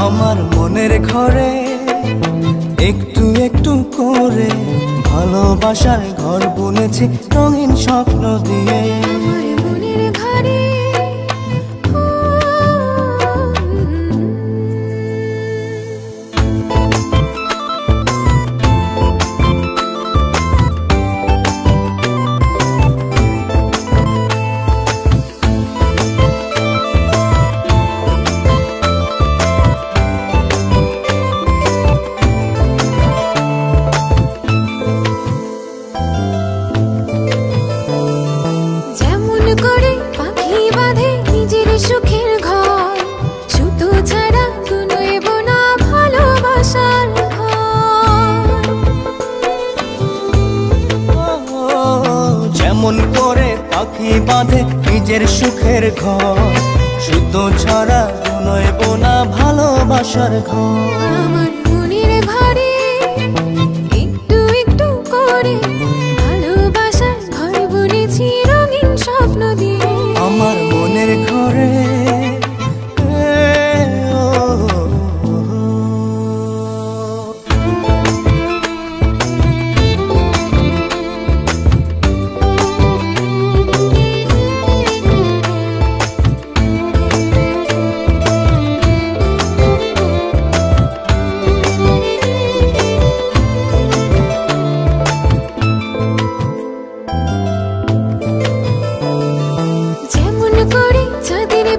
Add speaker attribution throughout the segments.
Speaker 1: আমার মনের ঘরে একটু একটু করে ভালোবাসার ঘর বুনেছি রঙিন স্বপ্ন দিয়ে।
Speaker 2: আমার মনের ঘরে
Speaker 1: যেমন করে পাখি বাঁধে নিজের সুখের ঘর, সুতো ছাড়া বুনইব না ভালোবাসার ঘর।
Speaker 2: আমার মনের ঘরে একটু একটু করে ভালোবাসার ঘর বুনেছি রঙিন স্বপ্ন দিয়ে।
Speaker 1: আমার মনের ঘরে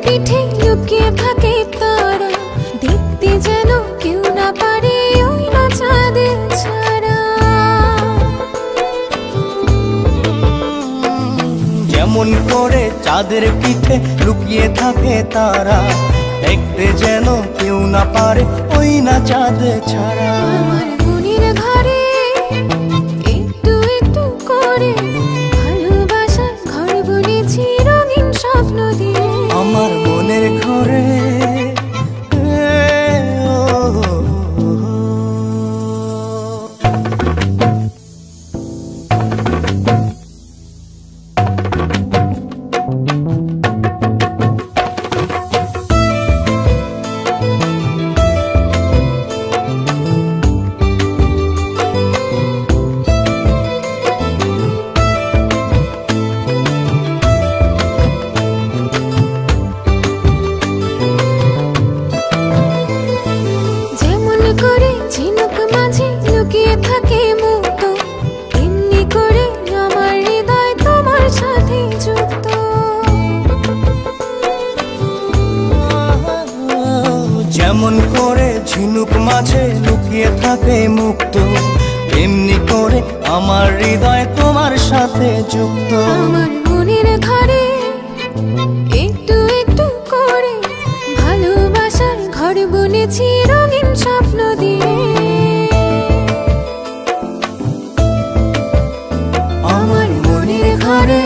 Speaker 2: পিঠে লুকিয়ে থাকে তারা, দেখতে যেন কেউ না পারে ওই না চাঁদের ছাড়া।
Speaker 1: যেমন করে চাঁদের পিঠে লুকিয়ে থাকে তারা, দেখতে যেন কেউ না পারে ওই না চাঁদ ছাড়া।
Speaker 2: আমার মনের ঘরে একটু একটু করে ভালোবাসার ঘর বুনেছি রঙিন স্বপ্ন দিয়ে।
Speaker 1: আমার মনের ঘরে
Speaker 2: ঝিনুক মাঝে লুকিয়ে থাকে মুক্ত, এমনি করে আমার হৃদয় তোমার সাথে যুক্ত।
Speaker 1: যেমন করে ঝিনুক মাঝে লুকিয়ে থাকে মুক্ত, এমনি করে আমার হৃদয় তোমার সাথে যুক্ত।
Speaker 2: আমার মনের ঘরে একটু একটু করে ভালোবাসার ঘর বুনেছি রঙিন স্বপ্ন দিয়ে।
Speaker 1: আমার মনের ঘরে